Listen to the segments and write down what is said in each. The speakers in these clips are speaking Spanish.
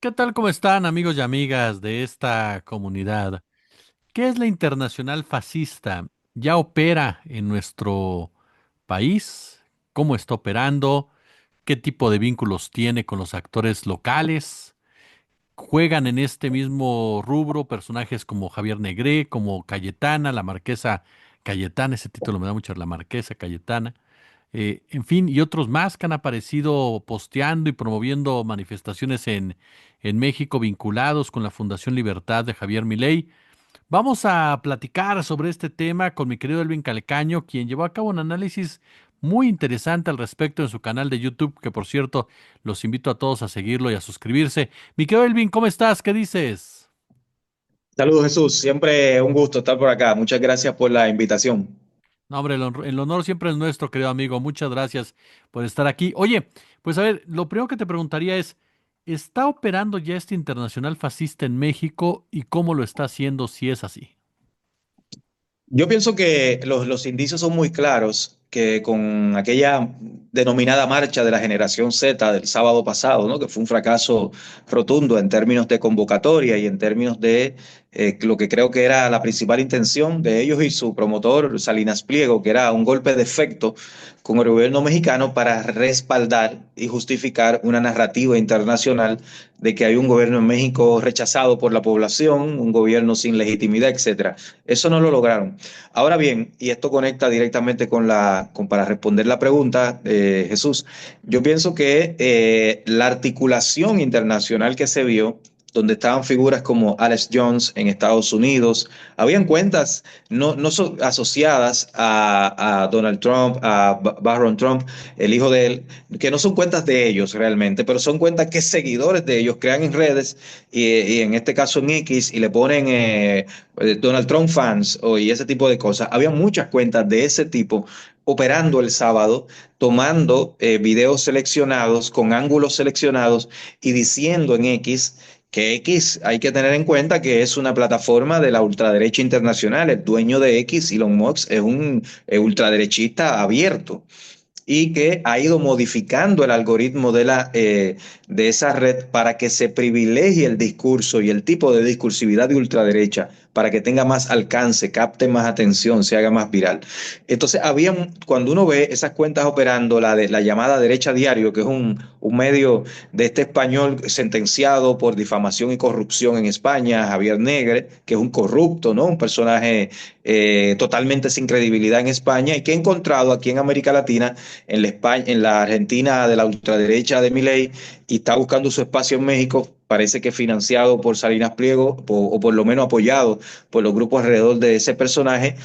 ¿Qué tal? ¿Cómo están, amigos y amigas de esta comunidad? ¿Qué es la Internacional Fascista? ¿Ya opera en nuestro país? ¿Cómo está operando? ¿Qué tipo de vínculos tiene con los actores locales? ¿Juegan en este mismo rubro personajes como Javier Negré, como Cayetana, la Marquesa Cayetana? Ese título me da mucho, la Marquesa Cayetana. En fin, y otros más que han aparecido posteando y promoviendo manifestaciones en México vinculados con la Fundación Libertad de Javier Milei. Vamos a platicar sobre este tema con mi querido Elvin Calcaño, quien llevó a cabo un análisis muy interesante al respecto en su canal de YouTube, que por cierto los invito a todos a seguirlo y a suscribirse. Mi querido Elvin, ¿cómo estás? ¿Qué dices? Saludos Jesús, siempre un gusto estar por acá. Muchas gracias por la invitación. No, hombre, el honor siempre es nuestro, querido amigo. Muchas gracias por estar aquí. Oye, pues a ver, lo primero que te preguntaría es, ¿está operando ya este internacional fascista en México y cómo lo está haciendo si es así? Yo pienso que los indicios son muy claros que con aquella denominada marcha de la generación Z del sábado pasado, ¿no? Que fue un fracaso rotundo en términos de convocatoria y en términos de lo que creo que era la principal intención de ellos y su promotor, Salinas Pliego, que era un golpe de efecto con el gobierno mexicano para respaldar y justificar una narrativa internacional de que hay un gobierno en México rechazado por la población, un gobierno sin legitimidad, etcétera. Eso no lo lograron. Ahora bien, y esto conecta directamente para responder la pregunta, Jesús, yo pienso que la articulación internacional que se vio, donde estaban figuras como Alex Jones en Estados Unidos, habían cuentas no asociadas a Donald Trump, a Barron Trump, el hijo de él, que no son cuentas de ellos realmente, pero son cuentas que seguidores de ellos crean en redes y en este caso en X y le ponen Donald Trump fans y ese tipo de cosas. Había muchas cuentas de ese tipo operando el sábado, tomando videos seleccionados con ángulos seleccionados y diciendo en X que X hay que tener en cuenta que es una plataforma de la ultraderecha internacional. El dueño de X, Elon Musk, es un ultraderechista abierto y que ha ido modificando el algoritmo de esa red para que se privilegie el discurso y el tipo de discursividad de ultraderecha para que tenga más alcance, capte más atención, se haga más viral. Entonces, cuando uno ve esas cuentas operando, la llamada Derecha Diario, que es un medio de este español sentenciado por difamación y corrupción en España, Javier Negre, que es un corrupto, ¿no? Un personaje totalmente sin credibilidad en España y que he encontrado aquí en América Latina en la Argentina de la ultraderecha de Milei y está buscando su espacio en México, parece que financiado por Salinas Pliego o por lo menos apoyado por los grupos alrededor de ese personaje.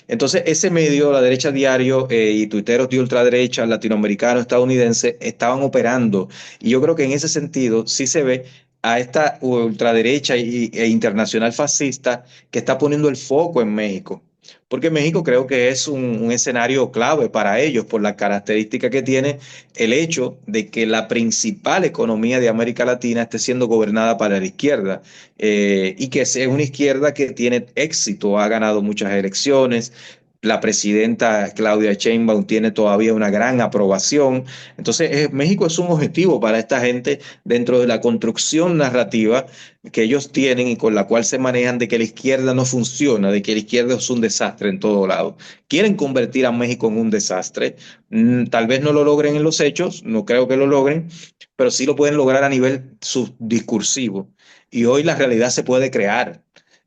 Entonces, ese medio, la derecha diario y tuiteros de ultraderecha, latinoamericanos, estadounidenses, estaban operando. Y yo creo que en ese sentido sí se ve a esta ultraderecha e internacional fascista que está poniendo el foco en México. Porque México creo que es un escenario clave para ellos por la característica que tiene el hecho de que la principal economía de América Latina esté siendo gobernada para la izquierda y que es una izquierda que tiene éxito, ha ganado muchas elecciones. La presidenta Claudia Sheinbaum tiene todavía una gran aprobación. Entonces, México es un objetivo para esta gente dentro de la construcción narrativa que ellos tienen y con la cual se manejan de que la izquierda no funciona, de que la izquierda es un desastre en todo lado. Quieren convertir a México en un desastre. Tal vez no lo logren en los hechos, no creo que lo logren, pero sí lo pueden lograr a nivel subdiscursivo. Y hoy la realidad se puede crear.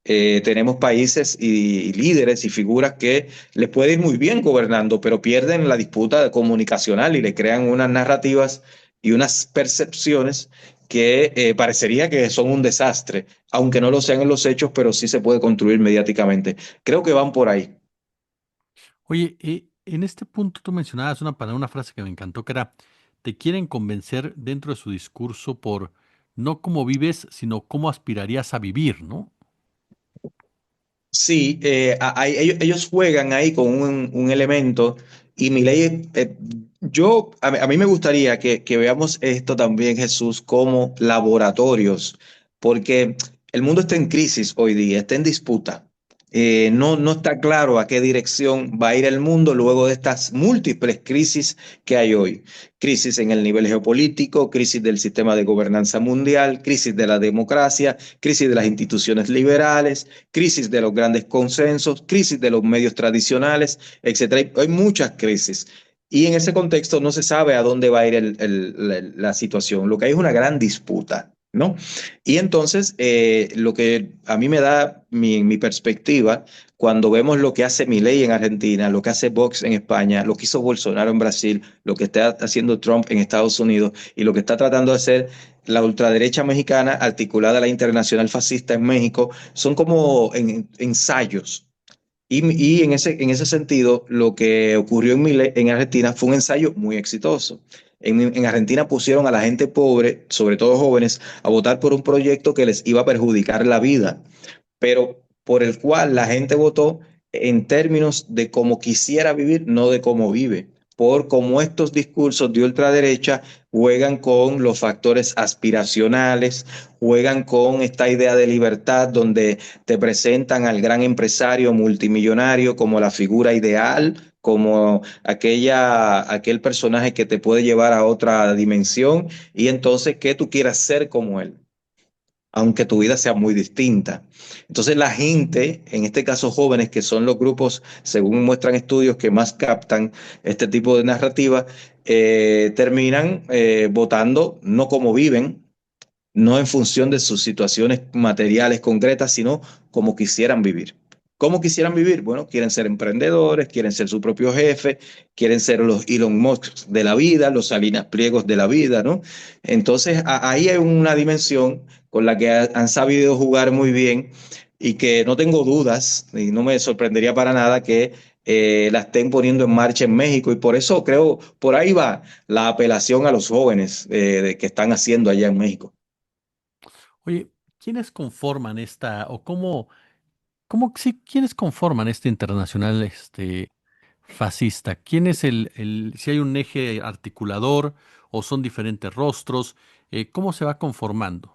Tenemos países y líderes y figuras que les puede ir muy bien gobernando, pero pierden la disputa comunicacional y le crean unas narrativas y unas percepciones que parecería que son un desastre, aunque no lo sean en los hechos, pero sí se puede construir mediáticamente. Creo que van por ahí. Oye, en este punto tú mencionabas una frase que me encantó, que era, te quieren convencer dentro de su discurso por no cómo vives, sino cómo aspirarías a vivir, ¿no? Sí, ellos juegan ahí con un elemento y mi ley, a mí me gustaría que veamos esto también, Jesús, como laboratorios, porque el mundo está en crisis hoy día, está en disputa. no está claro a qué dirección va a ir el mundo luego de estas múltiples crisis que hay hoy. Crisis en el nivel geopolítico, crisis del sistema de gobernanza mundial, crisis de la democracia, crisis de las instituciones liberales, crisis de los grandes consensos, crisis de los medios tradicionales, etcétera. Hay muchas crisis. Y en ese contexto no se sabe a dónde va a ir la situación. Lo que hay es una gran disputa, ¿no? Y entonces, lo que a mí me da mi perspectiva, cuando vemos lo que hace Milei en Argentina, lo que hace Vox en España, lo que hizo Bolsonaro en Brasil, lo que está haciendo Trump en Estados Unidos y lo que está tratando de hacer la ultraderecha mexicana articulada a la internacional fascista en México, son como ensayos. Y en ese sentido, lo que ocurrió en Argentina fue un ensayo muy exitoso. En Argentina pusieron a la gente pobre, sobre todo jóvenes, a votar por un proyecto que les iba a perjudicar la vida, pero por el cual la gente votó en términos de cómo quisiera vivir, no de cómo vive, por cómo estos discursos de ultraderecha juegan con los factores aspiracionales, juegan con esta idea de libertad donde te presentan al gran empresario multimillonario como la figura ideal, como aquel personaje que te puede llevar a otra dimensión y entonces que tú quieras ser como él, aunque tu vida sea muy distinta. Entonces la gente, en este caso jóvenes, que son los grupos, según muestran estudios, que más captan este tipo de narrativa, terminan votando no como viven, no en función de sus situaciones materiales concretas, sino como quisieran vivir. ¿Cómo quisieran vivir? Bueno, quieren ser emprendedores, quieren ser su propio jefe, quieren ser los Elon Musk de la vida, los Salinas Pliegos de la vida, ¿no? Entonces, ahí hay una dimensión con la que han sabido jugar muy bien y que no tengo dudas, y no me sorprendería para nada que la estén poniendo en marcha en México. Y por eso creo, por ahí va la apelación a los jóvenes que están haciendo allá en México. Oye, ¿quiénes conforman esta, o cómo, sí, quiénes conforman este internacional, fascista? ¿Quién es si hay un eje articulador o son diferentes rostros? ¿Cómo se va conformando?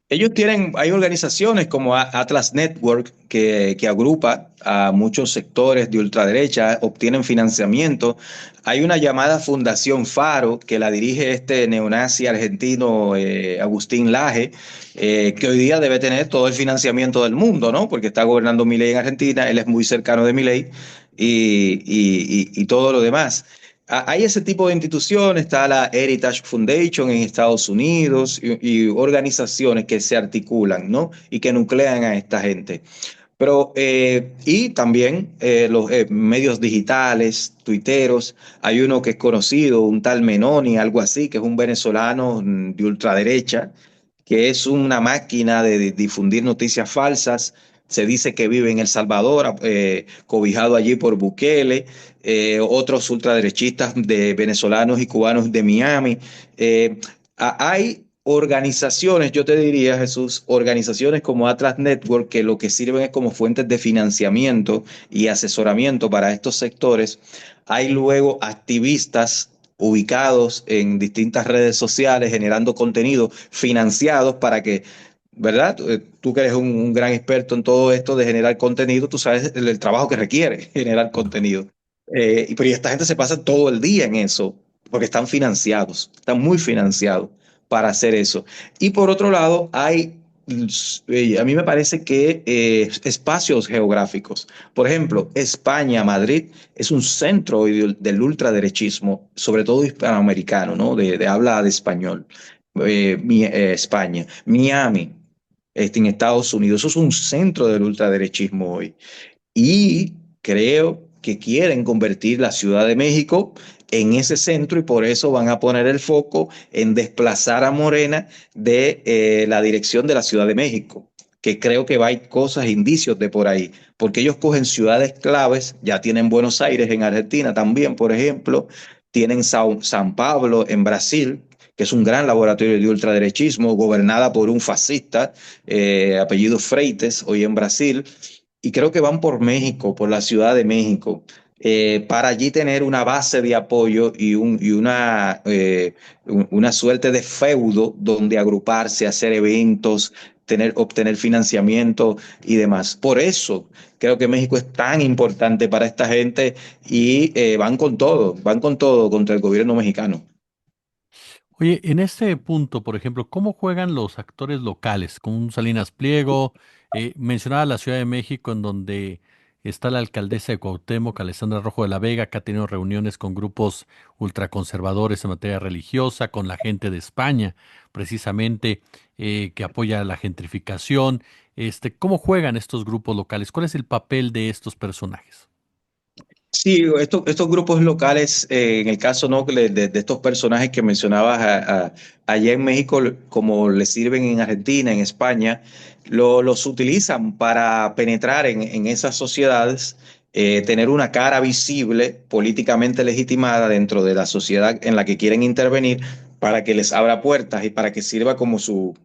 Ellos tienen, hay organizaciones como Atlas Network que agrupa a muchos sectores de ultraderecha, obtienen financiamiento. Hay una llamada Fundación Faro que la dirige este neonazi argentino Agustín Laje, que hoy día debe tener todo el financiamiento del mundo, ¿no? Porque está gobernando Milei en Argentina, él es muy cercano de Milei y todo lo demás. Hay ese tipo de instituciones, está la Heritage Foundation en Estados Unidos y organizaciones que se articulan, ¿no? Y que nuclean a esta gente. Pero, y también los medios digitales, tuiteros, hay uno que es conocido, un tal Menoni, algo así, que es un venezolano de ultraderecha, que es una máquina de difundir noticias falsas. Se dice que vive en El Salvador, cobijado allí por Bukele, otros ultraderechistas de venezolanos y cubanos de Miami. Hay organizaciones, yo te diría, Jesús, organizaciones como Atlas Network, que lo que sirven es como fuentes de financiamiento y asesoramiento para estos sectores. Hay luego activistas ubicados en distintas redes sociales, generando contenido, financiados para que, ¿verdad? Tú que eres un gran experto en todo esto de generar contenido, tú sabes el trabajo que requiere generar contenido. Pero esta gente se pasa todo el día en eso, porque están financiados, están muy financiados para hacer eso. Y por otro lado, a mí me parece que espacios geográficos. Por ejemplo, España, Madrid, es un centro del ultraderechismo, sobre todo hispanoamericano, ¿no? De habla de español. España, Miami, en Estados Unidos, eso es un centro del ultraderechismo hoy. Y creo que quieren convertir la Ciudad de México en ese centro y por eso van a poner el foco en desplazar a Morena de la dirección de la Ciudad de México, que creo que va a ir cosas, indicios de por ahí, porque ellos cogen ciudades claves, ya tienen Buenos Aires en Argentina también, por ejemplo, tienen San Pablo en Brasil, que es un gran laboratorio de ultraderechismo, gobernada por un fascista, apellido Freites, hoy en Brasil, y creo que van por México, por la Ciudad de México, para allí tener una base de apoyo y una suerte de feudo donde agruparse, hacer eventos, obtener financiamiento y demás. Por eso creo que México es tan importante para esta gente y van con todo contra el gobierno mexicano. Oye, en este punto, por ejemplo, ¿cómo juegan los actores locales? Con un Salinas Pliego, mencionaba la Ciudad de México, en donde está la alcaldesa de Cuauhtémoc, Alessandra Rojo de la Vega, que ha tenido reuniones con grupos ultraconservadores en materia religiosa, con la gente de España, precisamente, que apoya la gentrificación. ¿Cómo juegan estos grupos locales? ¿Cuál es el papel de estos personajes? Sí, estos grupos locales, en el caso ¿no? de estos personajes que mencionabas allá en México, como les sirven en Argentina, en España, los utilizan para penetrar en esas sociedades, tener una cara visible, políticamente legitimada dentro de la sociedad en la que quieren intervenir, para que les abra puertas y para que sirva como su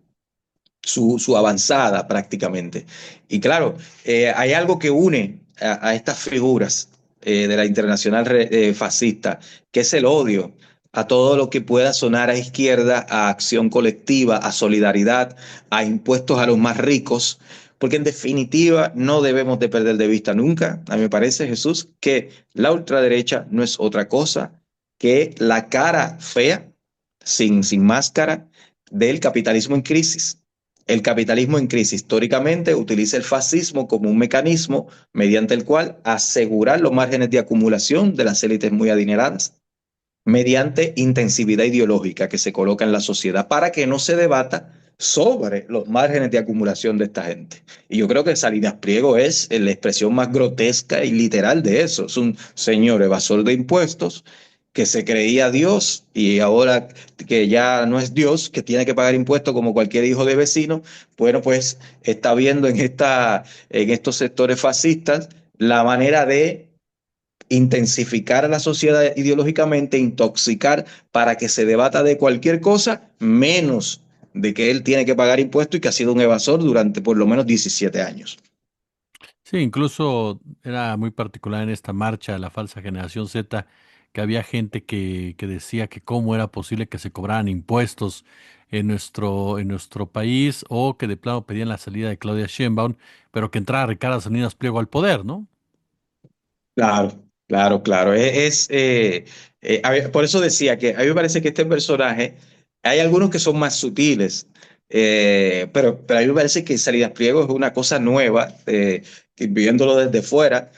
avanzada prácticamente. Y claro, hay algo que une a estas figuras de la internacional fascista, que es el odio a todo lo que pueda sonar a izquierda, a acción colectiva, a solidaridad, a impuestos a los más ricos, porque en definitiva no debemos de perder de vista nunca, a mí me parece, Jesús, que la ultraderecha no es otra cosa que la cara fea, sin máscara, del capitalismo en crisis. El capitalismo en crisis históricamente utiliza el fascismo como un mecanismo mediante el cual asegurar los márgenes de acumulación de las élites muy adineradas mediante intensividad ideológica que se coloca en la sociedad para que no se debata sobre los márgenes de acumulación de esta gente. Y yo creo que Salinas Pliego es la expresión más grotesca y literal de eso. Es un señor evasor de impuestos que se creía Dios y ahora que ya no es Dios, que tiene que pagar impuestos como cualquier hijo de vecino, bueno, pues está viendo en estos sectores fascistas la manera de intensificar a la sociedad ideológicamente, intoxicar para que se debata de cualquier cosa, menos de que él tiene que pagar impuestos y que ha sido un evasor durante por lo menos 17 años. Sí, incluso era muy particular en esta marcha de la falsa generación Z, que había gente que decía que cómo era posible que se cobraran impuestos en nuestro país, o que de plano pedían la salida de Claudia Sheinbaum, pero que entrara Ricardo Salinas Pliego al poder, ¿no? Claro, claro, claro. Por eso decía que a mí me parece que este personaje, hay algunos que son más sutiles, pero a mí me parece que Salinas Pliego es una cosa nueva, que viéndolo desde fuera,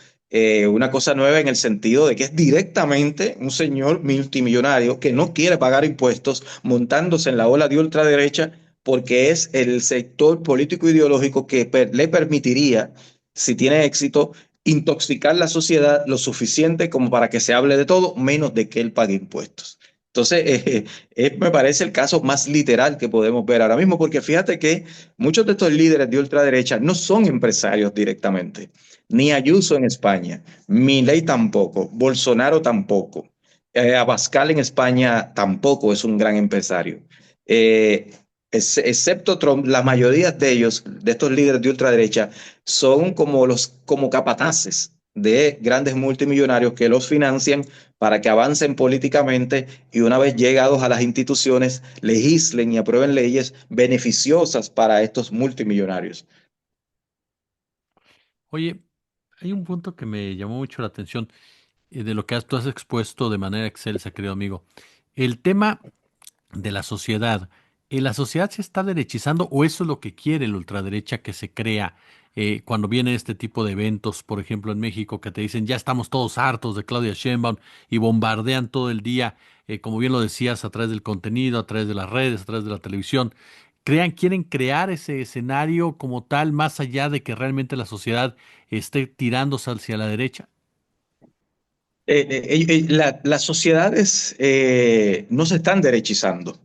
una cosa nueva en el sentido de que es directamente un señor multimillonario que no quiere pagar impuestos, montándose en la ola de ultraderecha, porque es el sector político ideológico que le permitiría, si tiene éxito, intoxicar la sociedad lo suficiente como para que se hable de todo, menos de que él pague impuestos. Entonces, me parece el caso más literal que podemos ver ahora mismo, porque fíjate que muchos de estos líderes de ultraderecha no son empresarios directamente, ni Ayuso en España, Milei tampoco, Bolsonaro tampoco, Abascal en España tampoco es un gran empresario. Eh, Excepto Trump, la mayoría de ellos, de estos líderes de ultraderecha, son como capataces de grandes multimillonarios que los financian para que avancen políticamente y una vez llegados a las instituciones legislen y aprueben leyes beneficiosas para estos multimillonarios. Oye, hay un punto que me llamó mucho la atención, de lo que tú has expuesto de manera excelsa, querido amigo. El tema de la sociedad. ¿La sociedad se está derechizando o eso es lo que quiere la ultraderecha que se crea cuando viene este tipo de eventos, por ejemplo en México, que te dicen ya estamos todos hartos de Claudia Sheinbaum y bombardean todo el día, como bien lo decías, a través del contenido, a través de las redes, a través de la televisión? Quieren crear ese escenario como tal, más allá de que realmente la sociedad esté tirándose hacia la derecha. Las sociedades no se están derechizando.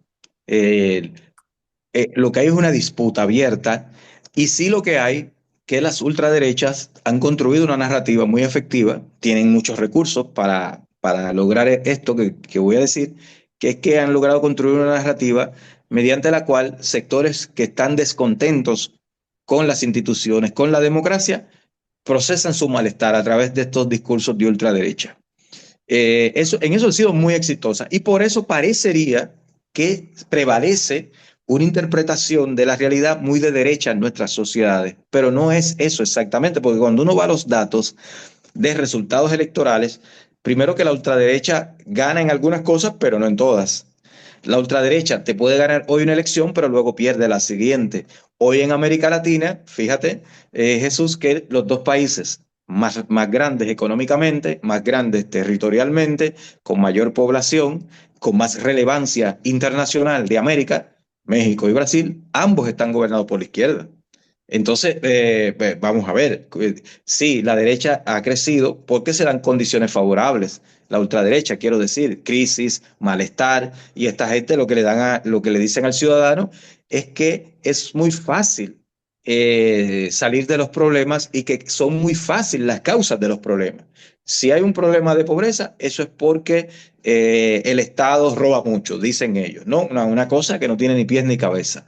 Eh, lo que hay es una disputa abierta y sí lo que hay que las ultraderechas han construido una narrativa muy efectiva, tienen muchos recursos para lograr esto que voy a decir, que es que han logrado construir una narrativa mediante la cual sectores que están descontentos con las instituciones, con la democracia, procesan su malestar a través de estos discursos de ultraderecha. En eso ha sido muy exitosa y por eso parecería que prevalece una interpretación de la realidad muy de derecha en nuestras sociedades, pero no es eso exactamente, porque cuando uno va a los datos de resultados electorales, primero que la ultraderecha gana en algunas cosas, pero no en todas. La ultraderecha te puede ganar hoy una elección, pero luego pierde la siguiente. Hoy en América Latina, fíjate, Jesús, que los dos países más grandes económicamente, más grandes territorialmente, con mayor población, con más relevancia internacional de América, México y Brasil, ambos están gobernados por la izquierda. Entonces, vamos a ver, sí, la derecha ha crecido porque se dan condiciones favorables. La ultraderecha, quiero decir, crisis, malestar, y esta gente lo que le dan lo que le dicen al ciudadano es que es muy fácil salir de los problemas y que son muy fáciles las causas de los problemas. Si hay un problema de pobreza, eso es porque el Estado roba mucho, dicen ellos, ¿no? Una cosa que no tiene ni pies ni cabeza.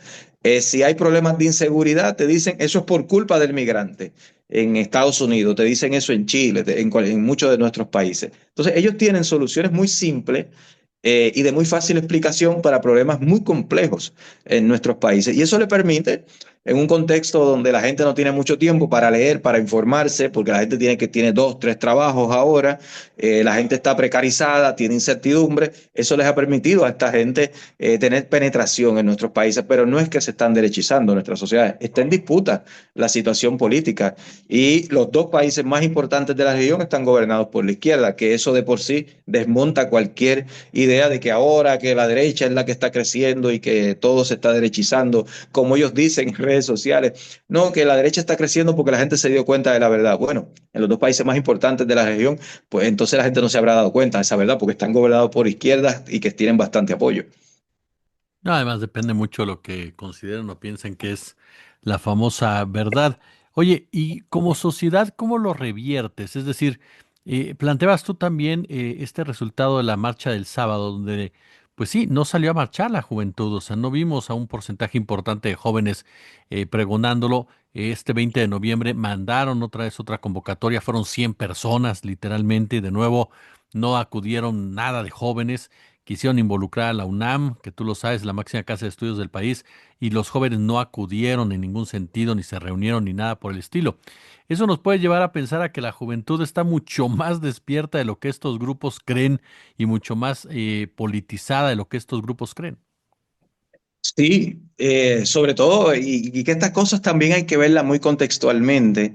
Si hay problemas de inseguridad, te dicen eso es por culpa del migrante. En Estados Unidos, te dicen eso en Chile, en muchos de nuestros países. Entonces, ellos tienen soluciones muy simples y de muy fácil explicación para problemas muy complejos en nuestros países. Y eso le permite, en un contexto donde la gente no tiene mucho tiempo para leer, para informarse, porque la gente tiene dos, tres trabajos ahora, la gente está precarizada, tiene incertidumbre, eso les ha permitido a esta gente tener penetración en nuestros países, pero no es que se están derechizando nuestras sociedades, está en disputa la situación política y los dos países más importantes de la región están gobernados por la izquierda, que eso de por sí desmonta cualquier idea de que ahora que la derecha es la que está creciendo y que todo se está derechizando, como ellos dicen en redes sociales. No, que la derecha está creciendo porque la gente se dio cuenta de la verdad. Bueno, en los dos países más importantes de la región, pues entonces la gente no se habrá dado cuenta de esa verdad porque están gobernados por izquierdas y que tienen bastante apoyo. No, además depende mucho de lo que consideren o piensen que es la famosa verdad. Oye, y como sociedad, ¿cómo lo reviertes? Es decir, planteabas tú también este resultado de la marcha del sábado, donde, pues sí, no salió a marchar la juventud, o sea, no vimos a un porcentaje importante de jóvenes pregonándolo. Este 20 de noviembre mandaron otra vez otra convocatoria, fueron 100 personas, literalmente, y de nuevo no acudieron nada de jóvenes. Quisieron involucrar a la UNAM, que tú lo sabes, la máxima casa de estudios del país, y los jóvenes no acudieron en ningún sentido, ni se reunieron, ni nada por el estilo. Eso nos puede llevar a pensar a que la juventud está mucho más despierta de lo que estos grupos creen y mucho más politizada de lo que estos grupos creen. Sí, sobre todo, y que estas cosas también hay que verlas muy contextualmente.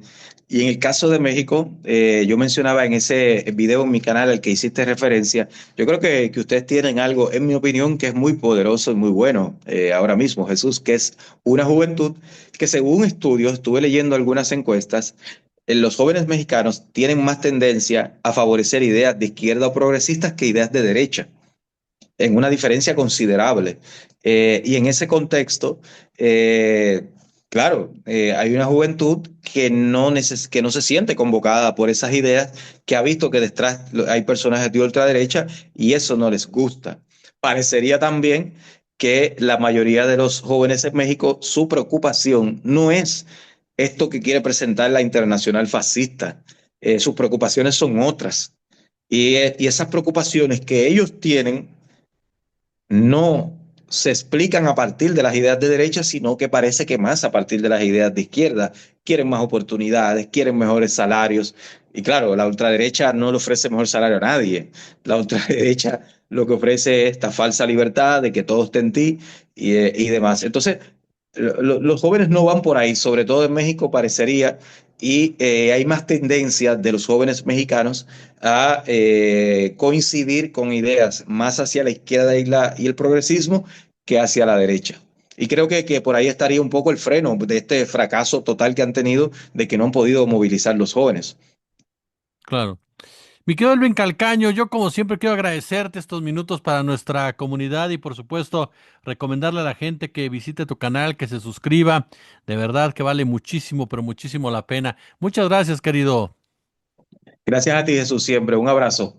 Y en el caso de México, yo mencionaba en ese video en mi canal al que hiciste referencia, yo creo que ustedes tienen algo, en mi opinión, que es muy poderoso y muy bueno ahora mismo, Jesús, que es una juventud que según estudios, estuve leyendo algunas encuestas, los jóvenes mexicanos tienen más tendencia a favorecer ideas de izquierda o progresistas que ideas de derecha en una diferencia considerable. Y en ese contexto, claro, hay una juventud que no se siente convocada por esas ideas, que ha visto que detrás hay personajes de ultraderecha y eso no les gusta. Parecería también que la mayoría de los jóvenes en México, su preocupación no es esto que quiere presentar la internacional fascista. Sus preocupaciones son otras. Y esas preocupaciones que ellos tienen no se explican a partir de las ideas de derecha, sino que parece que más a partir de las ideas de izquierda. Quieren más oportunidades, quieren mejores salarios. Y claro, la ultraderecha no le ofrece mejor salario a nadie. La ultraderecha lo que ofrece es esta falsa libertad de que todo esté en ti y demás. Entonces, los jóvenes no van por ahí, sobre todo en México parecería, y hay más tendencia de los jóvenes mexicanos a coincidir con ideas más hacia la izquierda y el progresismo que hacia la derecha. Y creo que por ahí estaría un poco el freno de este fracaso total que han tenido de que no han podido movilizar los jóvenes. Claro. Mi querido Elvin Calcaño, yo como siempre quiero agradecerte estos minutos para nuestra comunidad y por supuesto recomendarle a la gente que visite tu canal, que se suscriba. De verdad que vale muchísimo, pero muchísimo la pena. Muchas gracias, querido. Gracias a ti, Jesús, siempre. Un abrazo.